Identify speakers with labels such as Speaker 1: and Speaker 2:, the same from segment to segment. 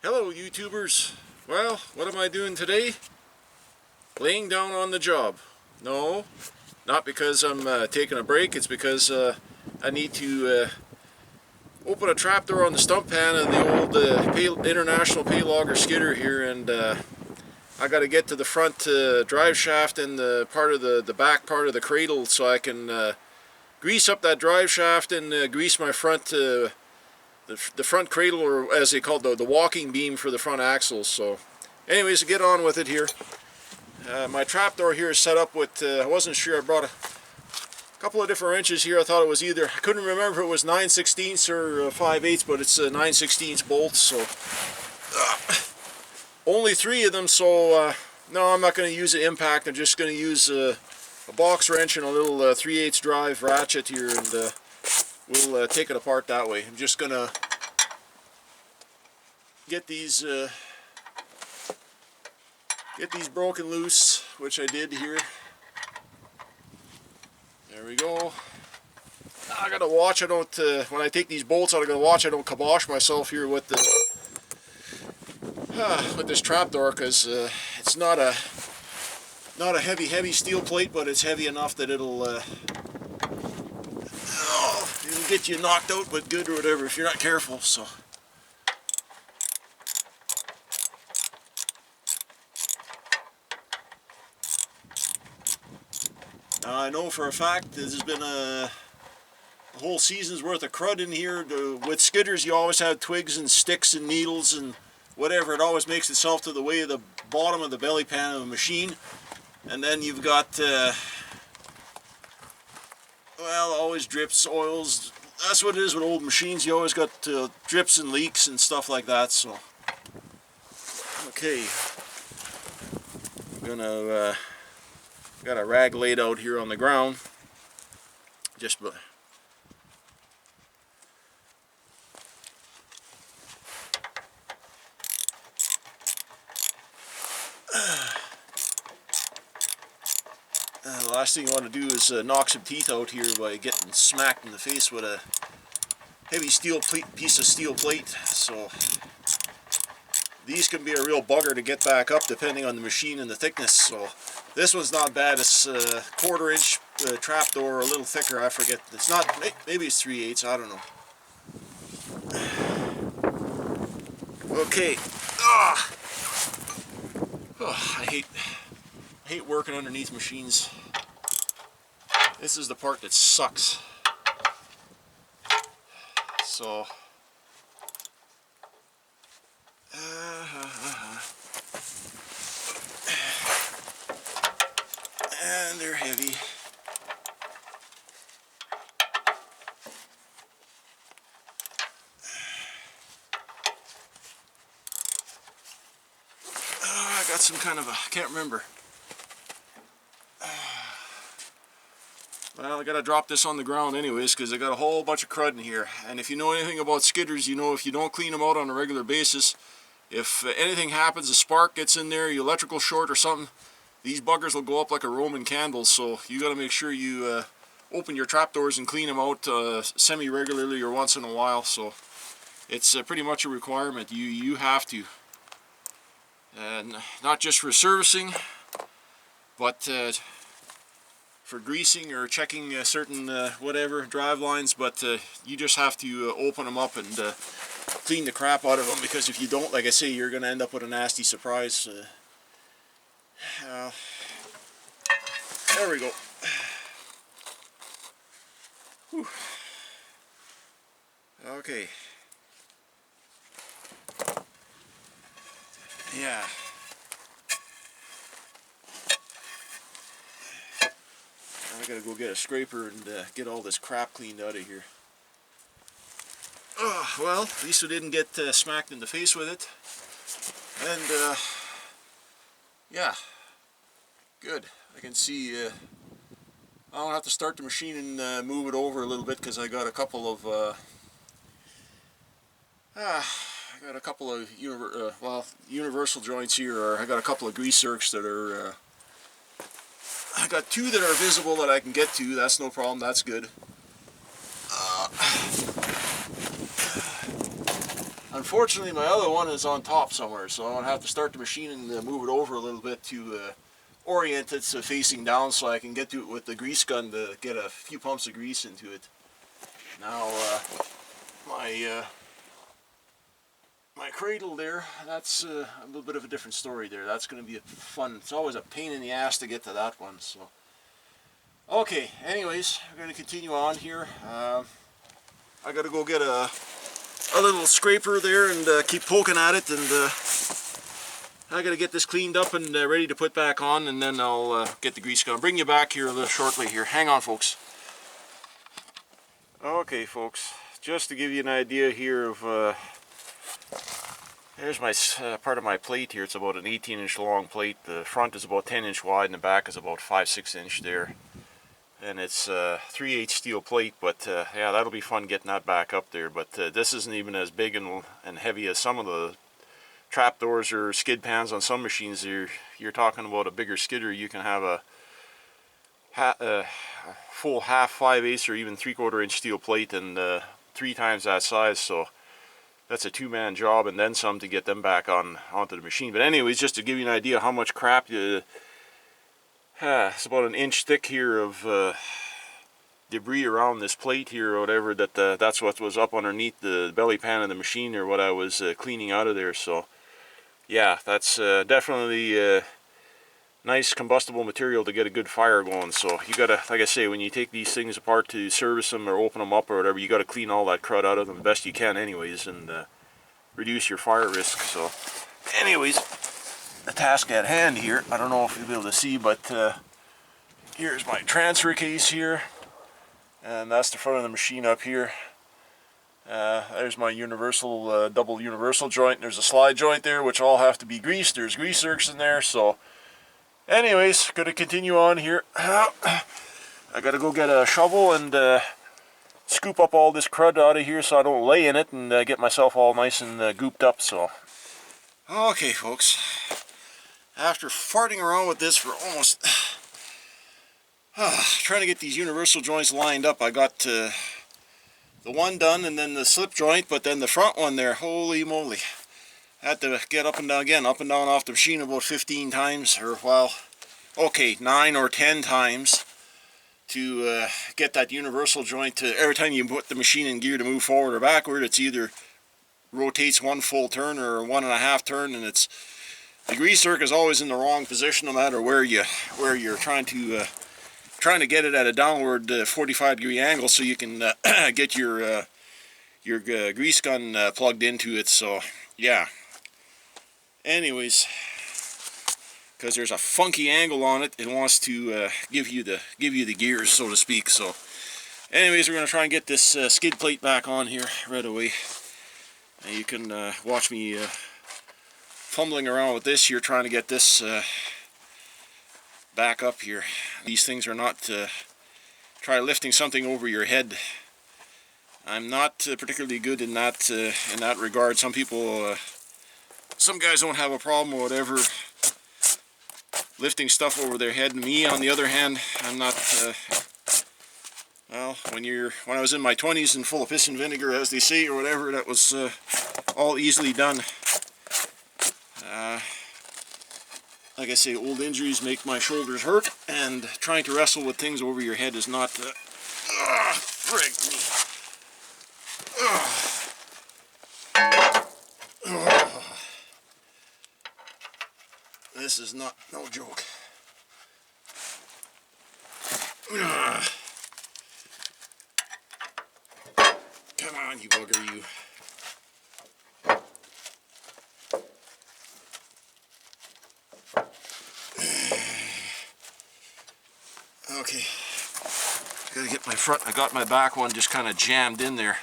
Speaker 1: Hello YouTubers. Well, what am I doing today? Laying down on the job. No, not because I'm taking a break. It's because I need to open a trapdoor on the stump pan of the old international paylogger skidder here, and I got to get to the front drive shaft and the part of the back part of the cradle so I can grease up that drive shaft and grease my front the front cradle, or as they call it, the walking beam for the front axles. So anyways, to get on with it here, my trapdoor here is set up with, I wasn't sure, I brought a couple of different wrenches here. I thought it was either, I couldn't remember if it was 9/16 or 5/8, but it's 9/16 bolts, so only 3 of them, so no, I'm not going to use an impact. I'm just going to use a box wrench and a little 3/8 drive ratchet here, and we'll take it apart that way. I'm just gonna get these broken loose, which I did here. There we go. I gotta watch I don't when I take these bolts out, I gotta watch I don't kibosh myself here with this trapdoor, because it's not a heavy steel plate, but it's heavy enough that it'll get you knocked out, but good or whatever if you're not careful. So now I know for a fact there's been a whole season's worth of crud in here. With skidders, you always have twigs and sticks and needles and whatever. It always makes itself to the way of the bottom of the belly pan of a machine, and then you've got well, always drips, oils. That's what it is with old machines. You always got drips and leaks and stuff like that. So, okay, I'm gonna got a rag laid out here on the ground. Just the last thing you want to do is knock some teeth out here by getting smacked in the face with a heavy steel piece of steel plate. So these can be a real bugger to get back up depending on the machine and the thickness. So this one's not bad. It's a 1/4 inch trapdoor, or a little thicker, I forget. It's not, maybe it's 3/8, I don't know. Okay. Oh, I hate working underneath machines. This is the part that sucks. So and they're heavy. I got some kind of a, I can't remember. Well, I gotta drop this on the ground anyways, because I got a whole bunch of crud in here. And if you know anything about skidders, you know if you don't clean them out on a regular basis, if anything happens, a spark gets in there, you electrical short or something, these buggers will go up like a Roman candle. So you gotta make sure you open your trapdoors and clean them out semi-regularly or once in a while. So it's pretty much a requirement. You have to. And not just for servicing, but for greasing or checking certain whatever drive lines, but you just have to open them up and clean the crap out of them, because if you don't, like I say, you're going to end up with a nasty surprise. There we go. Whew. Okay. Yeah. I gotta go get a scraper and get all this crap cleaned out of here. Oh, well, at least we didn't get smacked in the face with it. And yeah, good. I can see I don't have to start the machine and move it over a little bit, because I got a couple of universal joints here, or I got a couple of grease zerks that are I got 2 that are visible that I can get to. That's no problem. That's good. Unfortunately, my other one is on top somewhere, so I'm going to have to start the machine and move it over a little bit to orient it so facing down so I can get to it with the grease gun to get a few pumps of grease into it. Now, my cradle there, that's a little bit of a different story there. That's going to be fun. It's always a pain in the ass to get to that one. So, okay, anyways, we're going to continue on here. I got to go get a little scraper there and keep poking at it, and I got to get this cleaned up and ready to put back on, and then I'll get the grease gun. I'll bring you back here a little shortly here. Hang on, folks. Okay, folks, just to give you an idea here of here's my part of my plate here. It's about an 18-inch long plate. The front is about 10-inch wide and the back is about 5-6 inch there. And it's 3/8 steel plate, but yeah, that'll be fun getting that back up there. But this isn't even as big and heavy as some of the trapdoors or skid pans on some machines. You're talking about a bigger skidder. You can have a full half, 5/8 or even 3/4 inch steel plate and 3 times that size. So that's a 2-man job and then some to get them back onto the machine. But anyways, just to give you an idea how much crap it's about an inch thick here of debris around this plate here or whatever. That's what was up underneath the belly pan of the machine or what I was cleaning out of there. So yeah, that's definitely nice combustible material to get a good fire going. So you gotta, like I say, when you take these things apart to service them or open them up or whatever, you gotta clean all that crud out of them the best you can anyways, and reduce your fire risk. So anyways, the task at hand here, I don't know if you'll be able to see, but here's my transfer case here, and that's the front of the machine up here. There's my universal double universal joint. There's a slide joint there which all have to be greased. There's grease zerks in there. So anyways, gonna continue on here. I gotta go get a shovel and scoop up all this crud out of here so I don't lay in it and get myself all nice and gooped up. So okay, folks, after farting around with this for almost trying to get these universal joints lined up, I got the one done and then the slip joint, but then the front one there, holy moly, I had to get up and down again, up and down off the machine about 15 times, or well, okay, 9 or 10 times to get that universal joint to, every time you put the machine in gear to move forward or backward, it's either rotates 1 full turn or 1.5 turn, and it's the grease zerk is always in the wrong position no matter where you're trying to get it at a downward 45-degree angle so you can get your grease gun plugged into it. So yeah, anyways, because there's a funky angle on it, it wants to give you the gears, so to speak. So anyways, we're going to try and get this skid plate back on here right away, and you can watch me fumbling around with this here, trying to get this back up here. These things are not, try lifting something over your head. I'm not particularly good in that regard. Some people, some guys don't have a problem or whatever lifting stuff over their head. Me, on the other hand, I'm not, well, when I was in my 20s and full of piss and vinegar, as they say, or whatever, that was all easily done. Like I say, old injuries make my shoulders hurt, and trying to wrestle with things over your head is not, frig me. This is no joke. Come on, you bugger, you. Okay, gotta get my front, I got my back one just kind of jammed in there.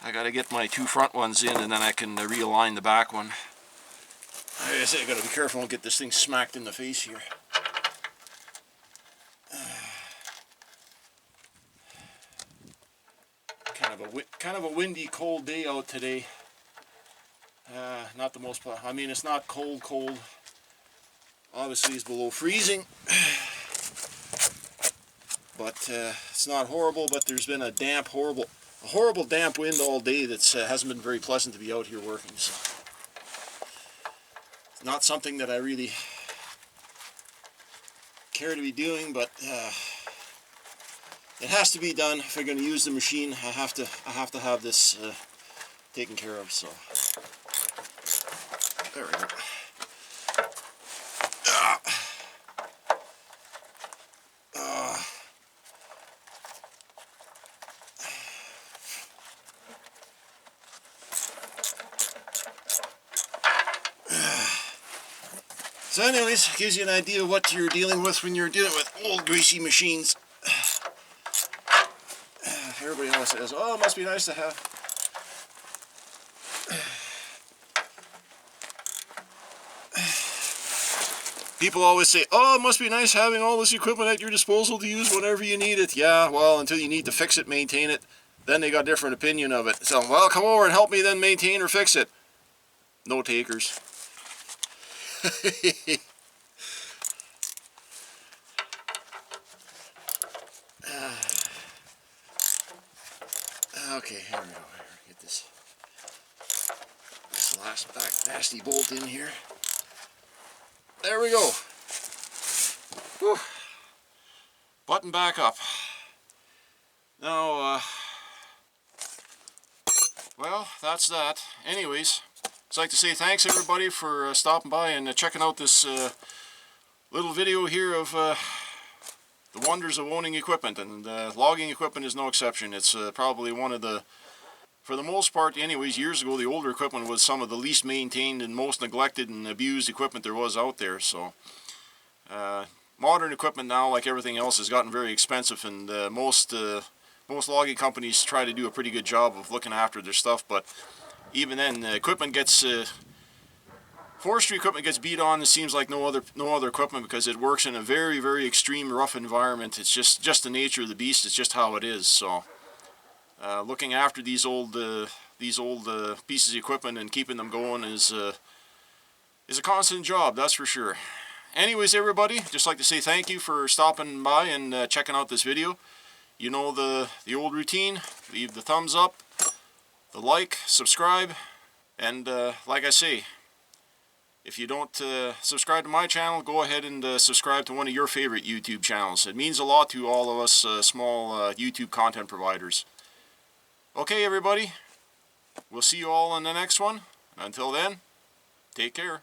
Speaker 1: I gotta get my 2 front ones in, and then I can realign the back one. Like I say, I gotta be careful and get this thing smacked in the face here. Kind of a windy, cold day out today. Not the most, I mean, it's not cold. Obviously it's below freezing. But it's not horrible, but there's been a damp, horrible a horrible damp wind all day that hasn't been very pleasant to be out here working. So it's not something that I really care to be doing, but it has to be done. If I'm going to use the machine, I have to have this taken care of. So there we go. So anyways, gives you an idea of what you're dealing with when you're dealing with old greasy machines. Everybody always says, oh, it must be nice to have. People always say, oh, it must be nice having all this equipment at your disposal to use whenever you need it. Yeah, well, until you need to fix it, maintain it, then they got a different opinion of it. So, well, come over and help me then maintain or fix it. No takers. Okay, here we go. Get this last back nasty bolt in here. There we go. Whew. Button back up. Now, well, that's that. Anyways, I'd like to say thanks everybody for stopping by and checking out this little video here of the wonders of owning equipment, and logging equipment is no exception. It's probably one of the, for the most part anyways, years ago the older equipment was some of the least maintained and most neglected and abused equipment there was out there. So modern equipment now, like everything else, has gotten very expensive, and most logging companies try to do a pretty good job of looking after their stuff, but even then equipment gets forestry equipment gets beat on, it seems like no other equipment, because it works in a very, very extreme rough environment. It's just the nature of the beast. It's just how it is. So looking after these old pieces of equipment and keeping them going is a constant job, that's for sure. Anyways, everybody, just like to say thank you for stopping by and checking out this video. You know the old routine. Leave the thumbs up, the like, subscribe, and like I say, if you don't subscribe to my channel, go ahead and subscribe to one of your favorite YouTube channels. It means a lot to all of us small YouTube content providers. Okay, everybody, we'll see you all in the next one. Until then, take care.